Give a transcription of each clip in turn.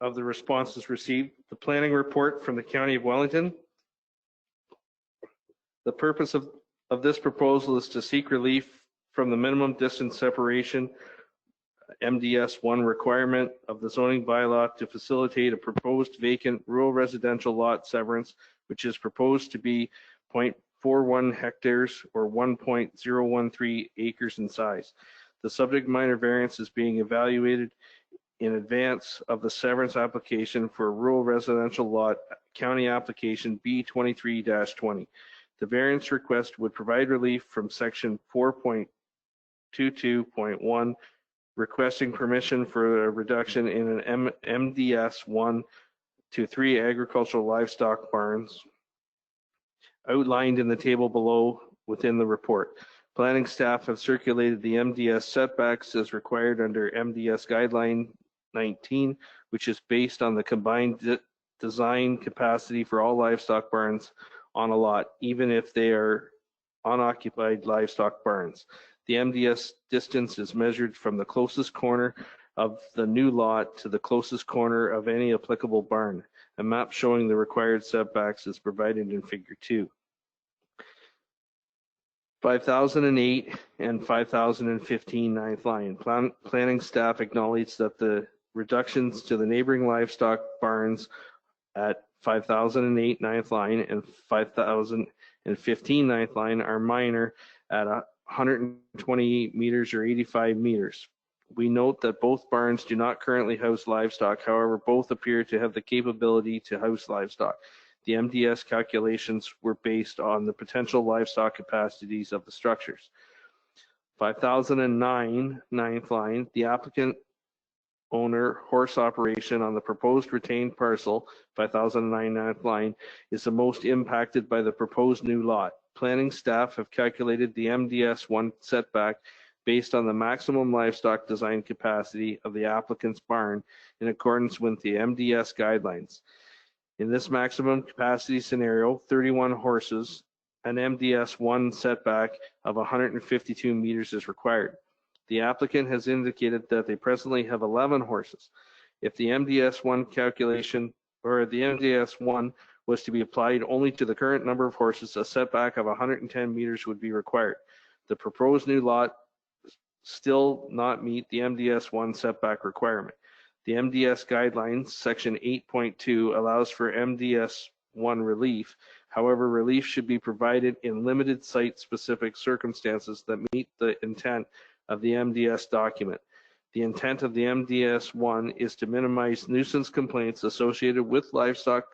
of the responses received. The planning report from the County of Wellington. The purpose of this proposal is to seek relief from the minimum distance separation MDS 1 requirement of the zoning bylaw to facilitate a proposed vacant rural residential lot severance, which is proposed to be 0.41 hectares or 1.013 acres in size. The subject minor variance is being evaluated in advance of the severance application for a rural residential lot county application B23-20. The variance request would provide relief from section 4.22.1, requesting permission for a reduction in an MDS 1 to 3 agricultural livestock barns outlined in the table below within the report. Planning staff have circulated the MDS setbacks as required under MDS Guideline 19, which is based on the combined design capacity for all livestock barns on a lot, even if they are unoccupied livestock barns. The MDS distance is measured from the closest corner of the new lot to the closest corner of any applicable barn. A map showing the required setbacks is provided in Figure 2. 5008 and 5015 ninth line. Planning staff acknowledge that the reductions to the neighboring livestock barns at 5008 ninth line and 5015 ninth line are minor at 128 meters or 85 meters. We note that both barns do not currently house livestock. However, both appear to have the capability to house livestock. The MDS calculations were based on the potential livestock capacities of the structures. 5009 ninth line, the applicant owner horse operation on the proposed retained parcel, 5009 ninth line, is the most impacted by the proposed new lot. Planning staff have calculated the MDS 1 setback based on the maximum livestock design capacity of the applicant's barn in accordance with the MDS guidelines. In this maximum capacity scenario, 31 horses, an MDS 1 setback of 152 meters is required. The applicant has indicated that they presently have 11 horses. If the MDS 1 calculation or the MDS 1 was to be applied only to the current number of horses, a setback of 110 meters would be required. The proposed new lot still not meet the MDS 1 setback requirement. The MDS guidelines, section 8.2, allows for MDS 1 relief. However, relief should be provided in limited site-specific circumstances that meet the intent of the MDS document. The intent of the MDS 1 is to minimize nuisance complaints associated with livestock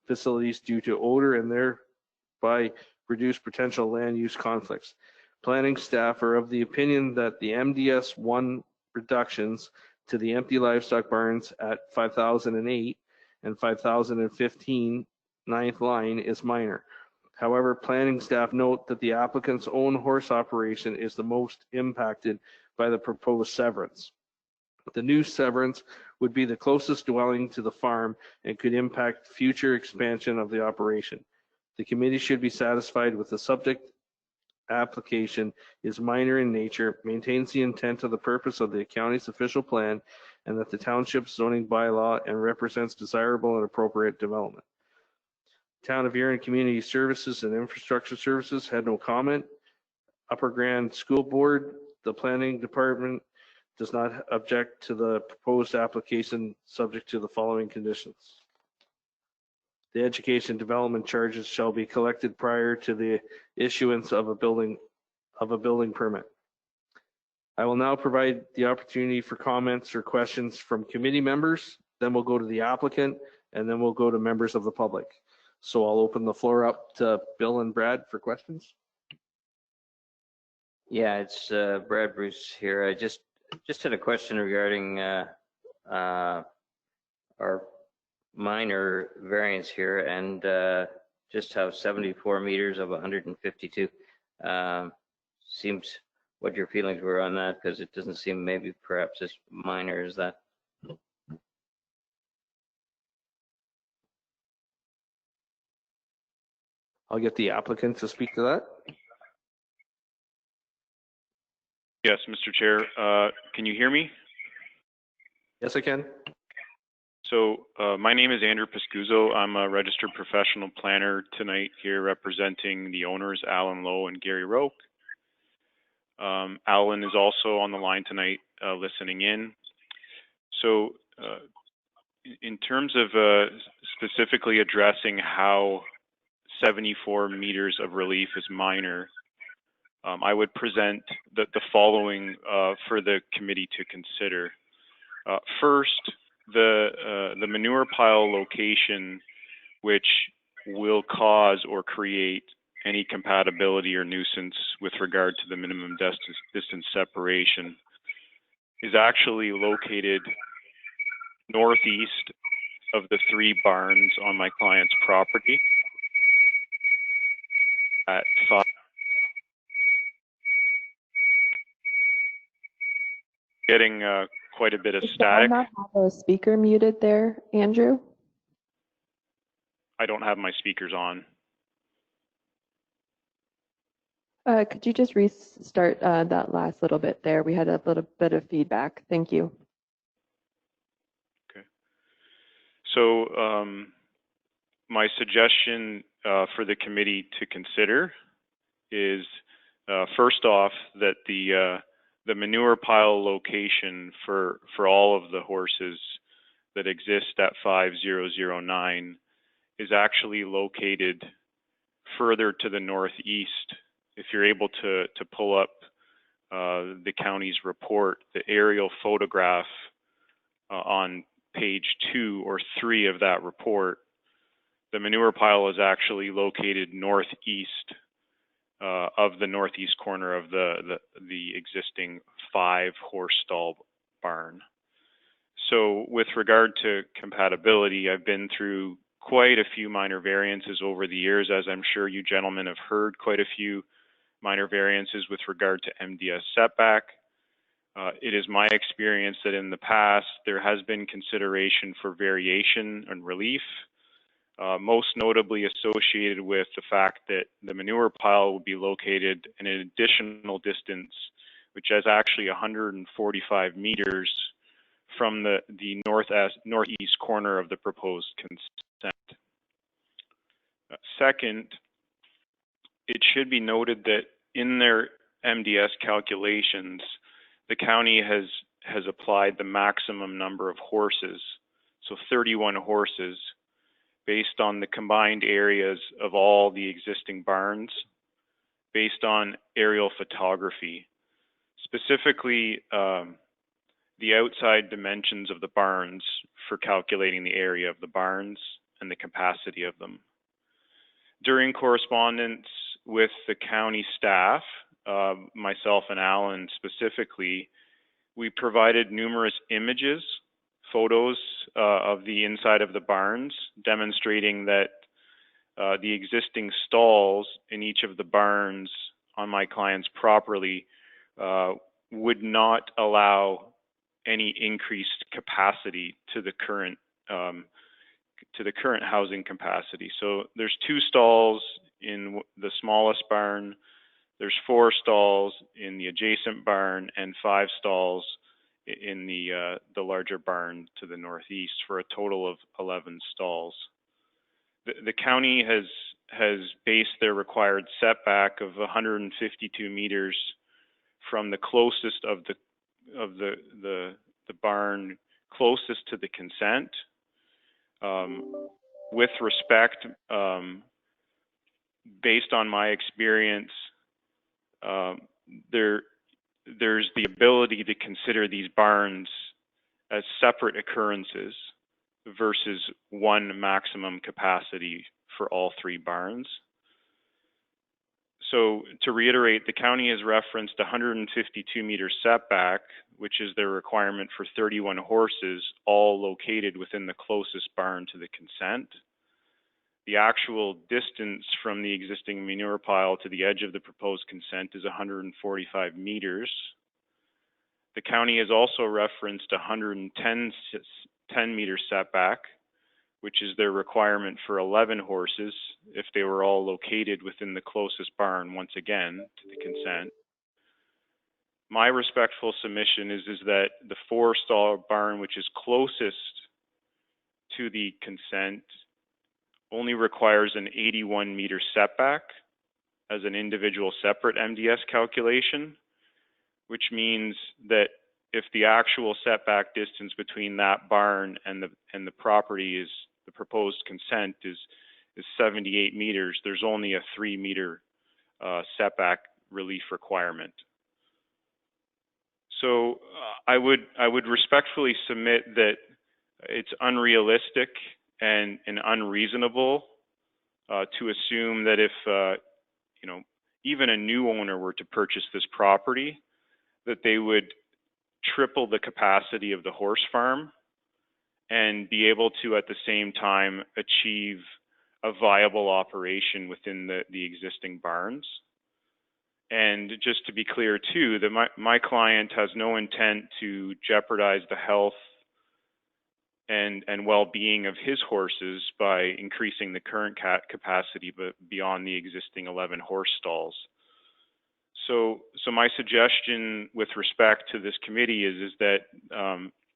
facilities due to odor and thereby reduce potential land use conflicts. Planning staff are of the opinion that the MDS 1 reductions to the empty livestock barns at 5008 and 5015 ninth line is minor. However, planning staff note that the applicant's own horse operation is the most impacted by the proposed severance. The new severance would be the closest dwelling to the farm and could impact future expansion of the operation. The committee should be satisfied with the subject application is minor in nature, maintains the intent of the purpose of the county's official plan, and that the township's zoning bylaw and represents desirable and appropriate development. Town of Erin Community Services and Infrastructure Services had no comment. Upper Grand School Board, the planning department does not object to the proposed application subject to the following conditions. The education development charges shall be collected prior to the issuance of a building permit. I will now provide the opportunity for comments or questions from committee members, then we'll go to the applicant, and then we'll go to members of the public. So I'll open the floor up to Bill and Brad for questions. Yeah, it's Brad Bruce here. I just had a question regarding our minor variance here, and just how 74 meters of 152 seems what your feelings were on that, because it doesn't seem maybe perhaps as minor as that. I'll get the applicant to speak to that. Yes, Mr. Chair. Can you hear me? Yes, I can. My name is Andrew Pescuzzo. I'm a registered professional planner tonight here representing the owners, Alan Lowe and Gary Roque. Alan is also on the line tonight listening in. In terms of specifically addressing how 74 meters of relief is minor, I would present the following for the committee to consider. First, the manure pile location, which will cause or create any compatibility or nuisance with regard to the minimum distance separation, is actually located northeast of the 3 barns on my client's property at 5. Getting quite a bit of static. Does not have a speaker muted there, Andrew? I don't have my speakers on. Could you just restart that last little bit there? We had a little bit of feedback. Thank you. Okay. So my suggestion for the committee to consider is first off that the manure pile location for all of the horses that exist at 5009 is actually located further to the northeast. If you're able to pull up the county's report, the aerial photograph on page 2 or 3 of that report, the manure pile is actually located northeast of the northeast corner of the existing 5 horse stall barn. So with regard to compatibility, I've been through quite a few minor variances over the years, as I'm sure you gentlemen have heard, quite a few minor variances with regard to MDS setback. It is my experience that in the past there has been consideration for variation and relief, most notably associated with the fact that the manure pile will be located in an additional distance, which is actually 145 meters from the northeast corner of the proposed consent. Second, it should be noted that in their MDS calculations, the county has applied the maximum number of horses, so 31 horses, based on the combined areas of all the existing barns, based on aerial photography. Specifically, the outside dimensions of the barns for calculating the area of the barns and the capacity of them. During correspondence with the county staff, myself and Alan specifically, we provided numerous images, photos of the inside of the barns, demonstrating that the existing stalls in each of the barns on my client's property would not allow any increased capacity to the current housing capacity. So there's 2 stalls in the smallest barn, there's 4 stalls in the adjacent barn, and 5 stalls in the larger barn to the northeast, for a total of 11 stalls. The county has based their required setback of 152 meters from the closest of the barn closest to the consent. With respect, based on my experience, there's the ability to consider these barns as separate occurrences versus one maximum capacity for all 3 barns. So to reiterate, the county has referenced 152 meter setback, which is their requirement for 31 horses, all located within the closest barn to the consent. The actual distance from the existing manure pile to the edge of the proposed consent is 145 meters. The county has also referenced 110 meter setback, which is their requirement for 11 horses if they were all located within the closest barn, once again, to the consent. My respectful submission is that the 4 stall barn, which is closest to the consent only requires an 81-meter setback as an individual separate MDS calculation, which means that if the actual setback distance between that barn and the property is, the proposed consent is 78 meters, there's only a 3-meter setback relief requirement. So I would respectfully submit that it's unrealistic and unreasonable to assume that if you know, even a new owner were to purchase this property, that they would triple the capacity of the horse farm and be able to at the same time achieve a viable operation within the existing barns. And just to be clear too, that my client has no intent to jeopardize the health and well-being of his horses by increasing the current capacity but beyond the existing 11 horse stalls. So my suggestion with respect to this committee is that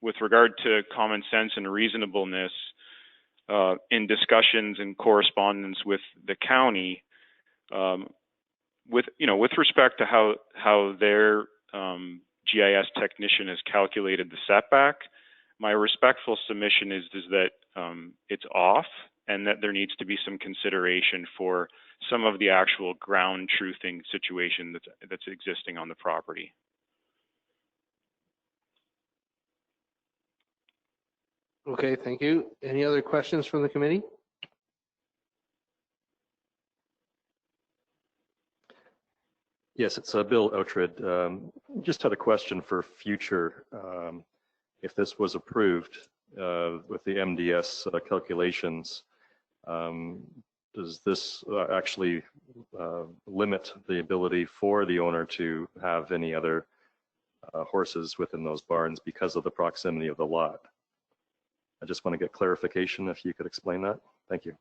with regard to common sense and reasonableness in discussions and correspondence with the county, with respect to how their GIS technician has calculated the setback, my respectful submission is that it's off and that there needs to be some consideration for some of the actual ground truthing situation that's existing on the property. Okay, thank you. Any other questions from the committee? Yes, it's Bill A03. Just had a question for future. If this was approved with the MDS calculations, does this actually limit the ability for the owner to have any other horses within those barns because of the proximity of the lot? I just want to get clarification if you could explain that. Thank you.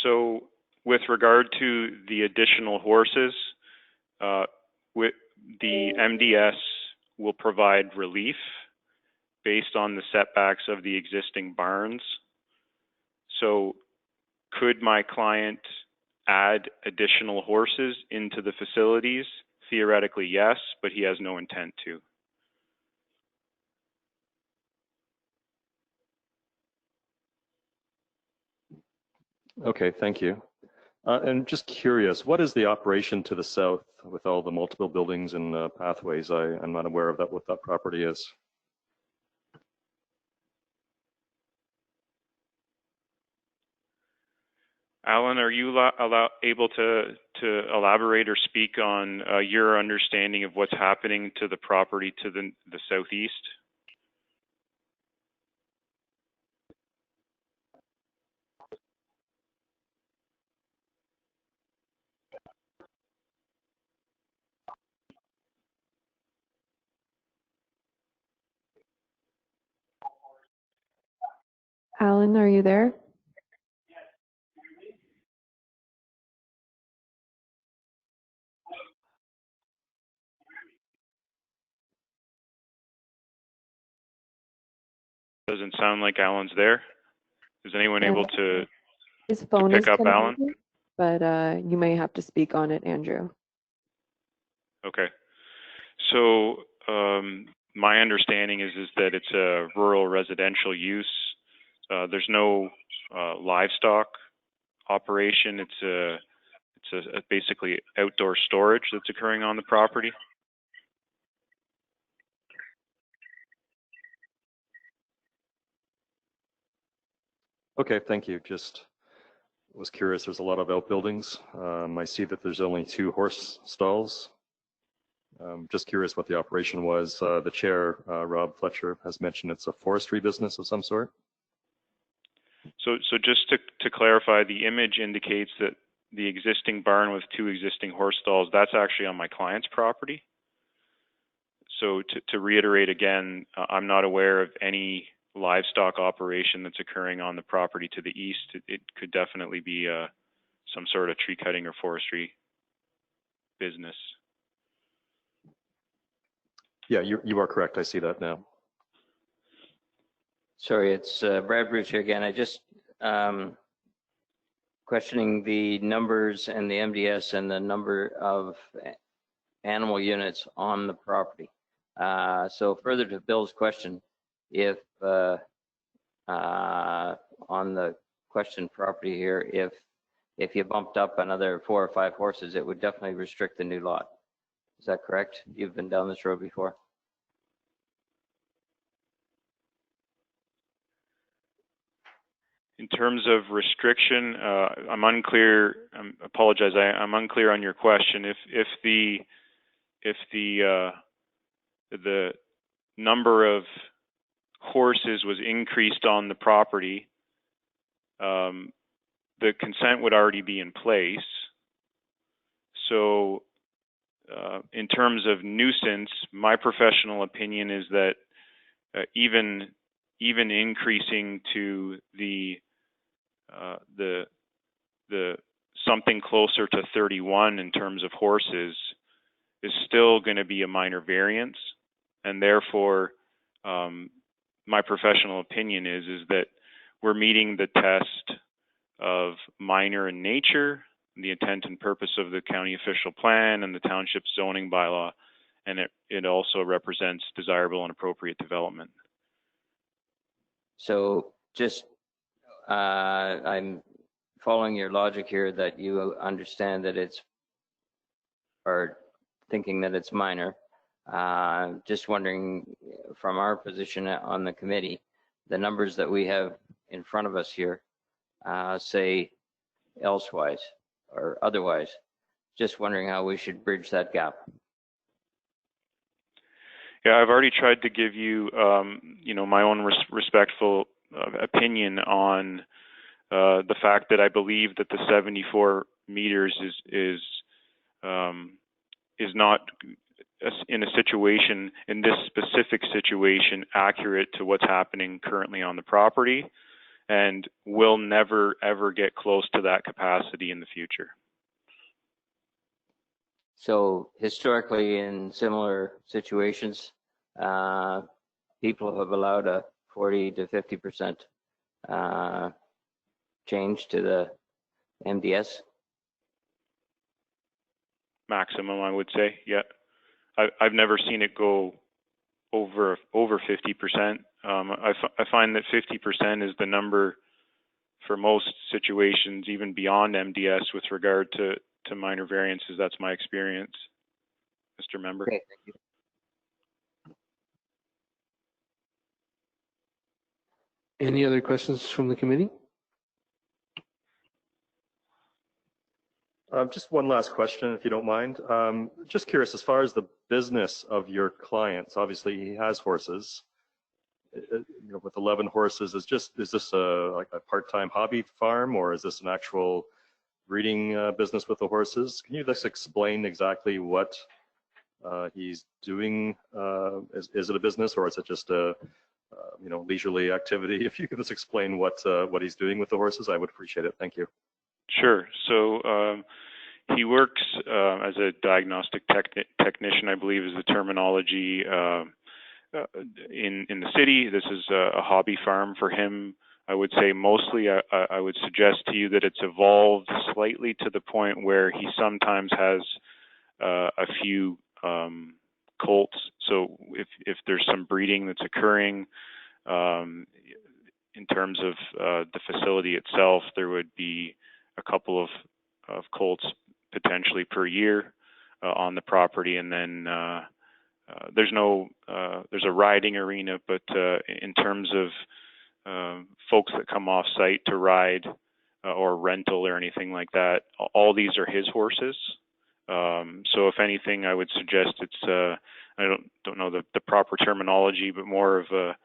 So with regard to the additional horses, with the MDS will provide relief based on the setbacks of the existing barns. So could my client add additional horses into the facilities? Theoretically, yes, but he has no intent to. Okay, thank you. And just curious, what is the operation to the south with all the multiple buildings and pathways? I'm not aware of that, what that property is. Alan, are you able to elaborate or speak on your understanding of what's happening to the property to the southeast? Alan, are you there? Doesn't sound like Alan's there. Is anyone able to His phone is pick up Alan? connected, but you may have to speak on it, Andrew. Okay. So my understanding is that it's a rural residential use. There's no livestock operation. It's basically outdoor storage that's occurring on the property. Okay, thank you. Just was curious, there's a lot of outbuildings. I see that there's only 2 horse stalls. Just curious what the operation was. The chair, Rob Fletcher, has mentioned it's a forestry business of some sort. So just to clarify, the image indicates that the existing barn with 2 existing horse stalls, that's actually on my client's property. So to reiterate again, I'm not aware of any livestock operation that's occurring on the property to the east. It could definitely be some sort of tree cutting or forestry business. Yeah, you are correct. I see that now. Sorry, it's Brad Bruce here again. I just questioning the numbers and the MDS and the number of animal units on the property. So further to Bill's question, if on the question property here, if you bumped up another 4 or 5 horses, it would definitely restrict the new lot. Is that correct? You've been down this road before. In terms of restriction, I'm unclear. Apologize. I'm unclear on your question. If the number of horses was increased on the property, the consent would already be in place. So in terms of nuisance, my professional opinion is that even increasing to the something closer to 31 in terms of horses is still going to be a minor variance, and therefore my professional opinion is that we're meeting the test of minor in nature, the intent and purpose of the county official plan and the township zoning bylaw, and it also represents desirable and appropriate development. So just I'm following your logic here that you understand that it's, or thinking that it's minor. Just wondering from our position on the committee, the numbers that we have in front of us here, say elsewise or otherwise, just wondering how we should bridge that gap. Yeah, I've already tried to give you, my own respectful opinion on the fact that I believe that the 74 meters is not in a situation, in this specific situation, accurate to what's happening currently on the property, and will never ever get close to that capacity in the future. So historically, in similar situations, people have allowed a 40 to 50% change to the MDS. Maximum, I would say. Yeah, I've never seen it go over 50%. I find that 50% is the number for most situations, even beyond MDS, with regard to minor variances. That's my experience, Mr. Member. Okay, thank you. Any other questions from the committee? Just one last question, if you don't mind. Just curious, as far as the business of your clients, obviously he has horses. With 11 horses, is this like a part-time hobby farm, or is this an actual breeding business with the horses? Can you just explain exactly what he's doing? Is it a business, or is it just a leisurely activity? If you could just explain what he's doing with the horses, I would appreciate it. Thank you. Sure. So he works as a diagnostic technician, I believe is the terminology in the city. This is a hobby farm for him. I would say mostly, I would suggest to you that it's evolved slightly to the point where he sometimes has a few colts. So if there's some breeding that's occurring in terms of the facility itself, there would be a couple of colts potentially per year on the property, and then there's a riding arena, but in terms of folks that come off site to ride or rental or anything like that, all these are his horses. So if anything, I would suggest it's I don't know the proper terminology, but more of a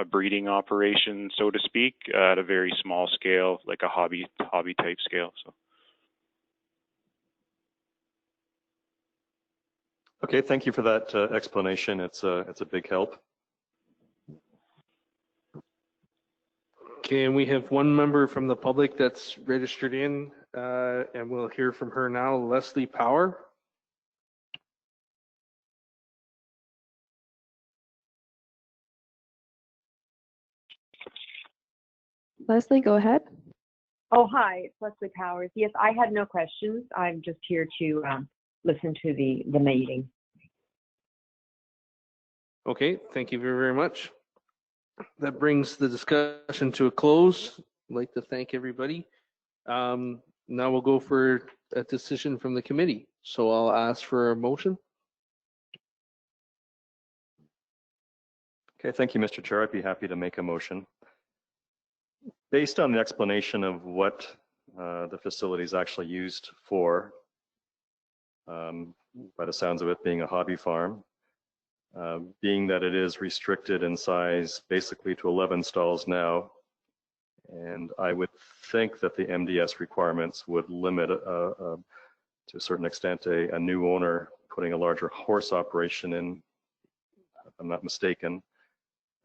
breeding operation, so to speak, at a very small scale, like a hobby type scale. So. Okay, thank you for that explanation. It's a big help. Okay, and we have one member from the public that's registered in, and we'll hear from her now, Leslie Power. Leslie, go ahead. Oh, hi, it's Leslie Powers. Yes, I had no questions. I'm just here to listen to the meeting. Okay, thank you very, very much. That brings the discussion to a close. I'd like to thank everybody. Now we'll go for a decision from the committee. So I'll ask for a motion. Okay, thank you, Mr. Chair. I'd be happy to make a motion. Based on the explanation of what the facility is actually used for, by the sounds of it being a hobby farm, being that it is restricted in size basically to 11 stalls now, and I would think that the MDS requirements would limit, to a certain extent, a new owner putting a larger horse operation in, if I'm not mistaken.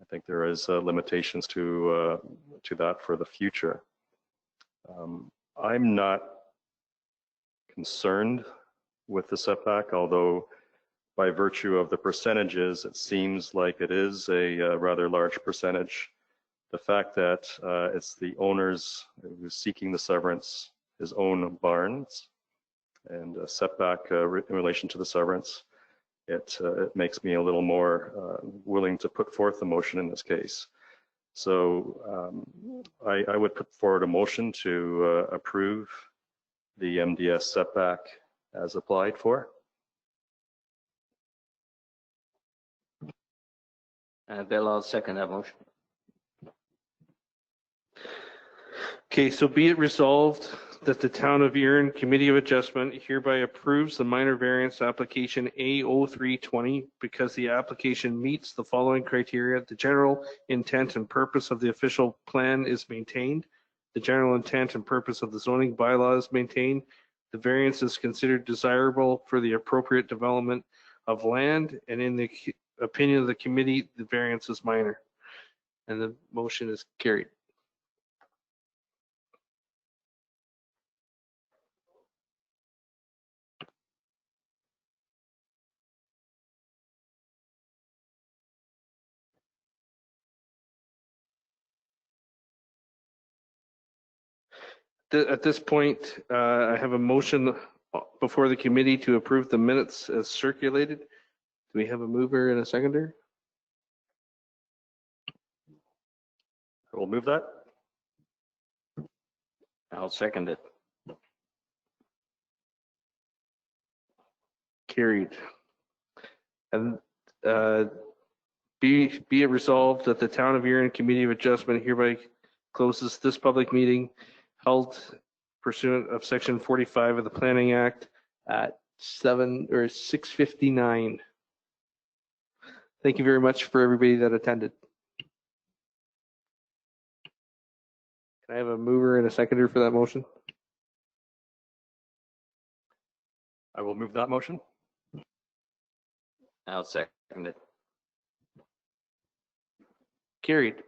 I think there is limitations to that for the future. I'm not concerned with the setback, although by virtue of the percentages, it seems like it is a rather large percentage. The fact that it's the owners who's seeking the severance, his own barns, and a setback in relation to the severance, it makes me a little more willing to put forth the motion in this case. So I would put forward a motion to approve the MDS setback as applied for. Bill, I'll second that motion. Okay, so be it resolved that the Town of Erin Committee of Adjustment hereby approves the minor variance application A0320 because the application meets the following criteria. The general intent and purpose of the official plan is maintained. The general intent and purpose of the zoning bylaw is maintained. The variance is considered desirable for the appropriate development of land, and in the opinion of the committee, the variance is minor. And the motion is carried. At this point, I have a motion before the committee to approve the minutes as circulated. Do we have a mover and a seconder? I will move that. I'll second it. Carried. And be it resolved that the Town of Erin Committee of Adjustment hereby closes this public meeting held pursuant of Section 45 of the Planning Act at 6:59. Thank you very much for everybody that attended. Can I have a mover and a seconder for that motion? I will move that motion. I'll second it. Carried.